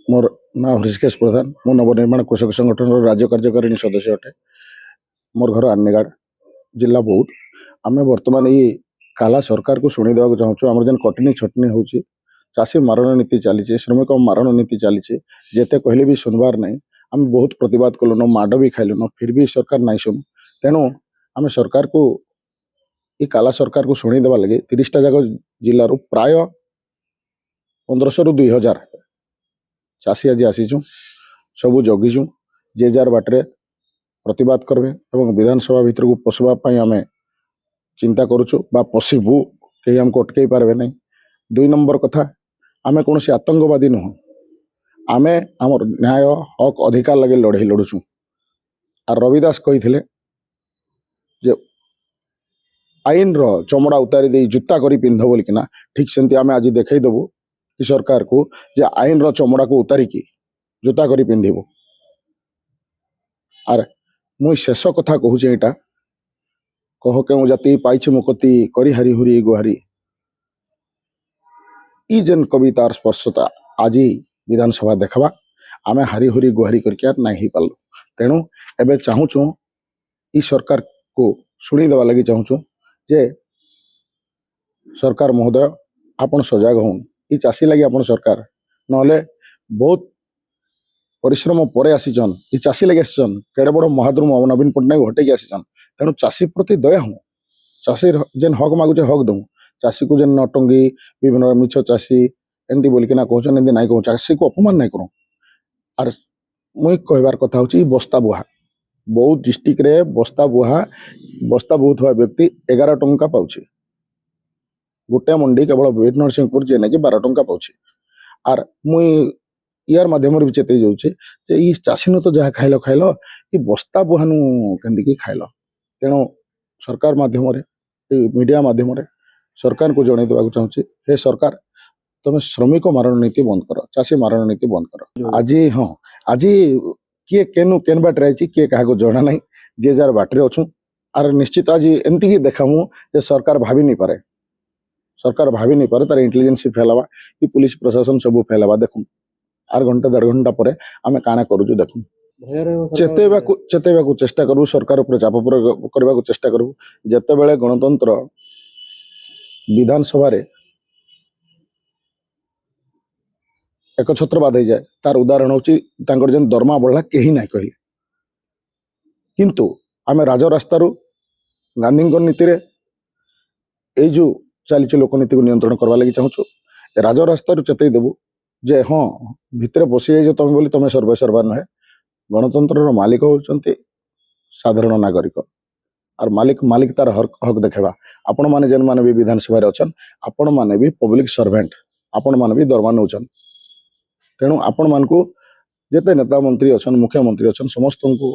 मोर ना हृषिकेश प्रधान मो नवनिर्माण कृषक संगठन राज्य कार्यकारिणी सदस्य अटे। मोर घर आनेगाड़ जिला बौद्ध। आम बर्तमान ये काला सरकार को शुणी देवा चाहूँ। आम जेन कटनी छटनी हो चाषी मारण नीति चली श्रमिक मारण नीति चली जेते कहले भी सुनबार नहीं। आम बहुत प्रतिवाद कलुन माड भी खाइलुन फिर भी सरकार नहीं शुणु। तेणु आम सरकार को ये काला सरकार को शुणी देवा लगे 30टा जाक जिलूर प्राय 1500 ରୁ 2000 चाषी आज आसीचु सबू जगिचु जे जार बाटे प्रतिवाद करबे और विधानसभा भीतर को पशुवाई आम चिंता करुचु बा पशबू कहीं आमको अटकई पारे नहीं। 2 नंबर कथा आम कौन आतंकवादी नुह आम आम न्याय हक अधिकार लगे लड़े लड़ुचु। आर रविदास कही आईन रो चमड़ा उतारी दे जूता करी पिंध बोलिकिना ठीक सेमती आम आज देखईदेबू सरकार को जे आईन रो चमड़ा को उतारिकी जूता करी पिंधबू। आर मुई शेष कथा कहूँ यहाँ कह के जाति पाइछ मुकती करी हारी हुरी गुहारी ई जेन कवितार स्पर्शता आज विधानसभा देखा आम हारी हुरी गुहारी करके नहीं पालु। तेणु एबे चाहूँ ई सरकार को शुणी देवा लगी चाहूँ जे सरकार महोदय आपण सजग हूँ ई चाषी लगी आपण सरकार नले बहुत परिश्रम पर आसीचन ई चाषी लगे आसीचन केड़े बड़ महाद्रुम नवीन पट्टनायक हटेकी आसीचन। तेणु चाषी प्रति दया हूँ चाषी जेन हक मागुचे हक दऊ चाषी को जेन नटंगी विभिन्न मिछ चाषी एमती बोलिकिना कहचन एमती नाई कहूँ चाषी को अपमान नहीं करूँ। आर मुई कहबार कथा हूँ बस्ता बुहा बौद्ध डिस्ट्रिक्ट रे बस्ता बहुत हुआ व्यक्ति 11 टंका पाउछे गोटे मंडी केवल वीर नरसिंहपुर जे नहीं 12 टंका पाउछे। आर मुई यार माध्यम भी चेतई जाऊे ये चाषी नु तो जहाँ खाइल खाइल ये बस्ता बुहानु केंदिकी खाइल। तेणु सरकार माध्यम मीडिया माध्यम सरकार को जन देवा चाहूँगी हे सरकार तुम श्रमिक मारण नीति बंद कर चाषी मारण नीति बंद कर। आज हाँ आज किए केनु केन बाटे आई किए क्या जना ना जे जार बाटे अच्छू। आर निश्चित आज एमती ही देखामु जे सरकार भाभी नहीं पारे तार इंटेलिजेंस फेल हवा कि पुलिस प्रशासन सब फेल हवा देखूँ आर घंटा 1.5 घंटा पर आम काना करूँ देखूँ चेतवा चेष्टा करूँ सरकार उपर चाप करने को चेष्टा करूँ। जिते बड़े गणतंत्र विधानसभा एक छत्रवाद हो जाए तार उदाहरण हूँ जेन दरमा बढ़ला कहीं ना कहले किंतु आम राजरास्तार गांधी नीति रे जो चली लोकनीति को नियंत्रण करवा लगी चाहूँ राजरास्तार चेतई देबू जे हाँ भितर पशि जाइए तुम बोली तुम सर्वे सर्वा नुहे गणतंत्र मालिक होती साधारण नागरिक और मालिक तार हक देखेबा। आपण माने जेन माने भी विधानसभा अच्छा आपण माने भी पब्लिक सर्वेंट आपण माने भी दरमा नौचन। तेणु आपण मान को जेते नेता मंत्री अच्छा मुख्यमंत्री अच्छा समस्त को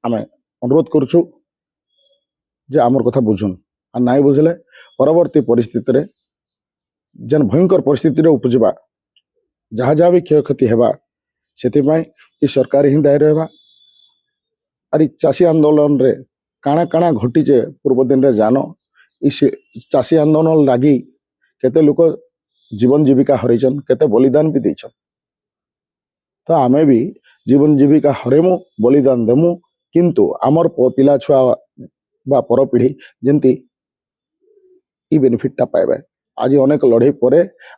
आम अनुरोध करुचु जे आमर कथा बुझुन आ नाई बुझले परवर्ती परिस्थिति रे जेन भयंकर परिस्थिति रे उपजिबा जहाँ जहाँ भी क्षयक्षति हेबा सेतिपाई ये सरकार ही दायी रहा। और चाषी आंदोलन रे काଣା काଣା घटीचे पूर्व दिन रे जानो इस चाषी आंदोलन लगी केते लोक जीवन जीविका हरईचन केते बलिदान भी देछन। तो आमे भी जीवन जीविका हरेमु बलिदान देमु किंतु आमर पिला छुआ बा पर पीढ़ी जंती ई बेनिफिट पाइबे। आज अनेक लड़े पर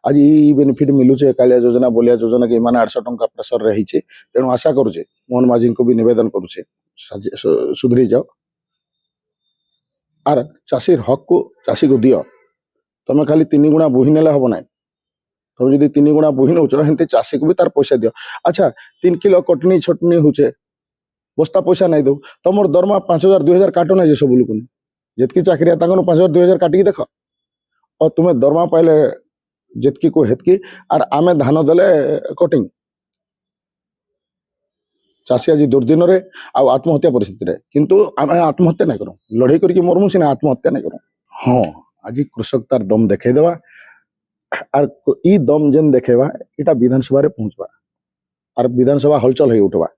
आज ये बेनिफिट मिलूचे कालिया योजना बलिया योजना कि 800 टंका प्रेसर रही। तेणु आशा करुचे मोहन माझी को भी निवेदन करुचे सुधरी जाओ आर चाषी हक को चाषी को दियो। तुम खाली 3 गुणा बोही नेले हम ना तुम जो 3 गुणा बोही नौच हेमती चाषी को भी तार पैसा दियो। अच्छा 3 किलो कटनी छटनी होचे बस्ता पैसा नहीं दो तुम दरमा 5000 2000 काटो ना सब लोग जितकी चाकरिया 5000 2000 काटिकी देख और तुम्हें दरमा पाइले जितकी को हेतकी आर आमे धान देले कटिंग चाषी आज दुर्दिन रे आ आत्महत्या परिस्थिति रे किंतु आमे आत्महत्या नहीं करूँ लड़ाई करके मरमु सीना आत्महत्या नहीं करूँ। हाँ आज कृषक तार दम देखई देवा आर ई दम जेन देखेबा इटा विधानसभा रे पहुंचबा आर विधानसभा हलचल हो उठवा।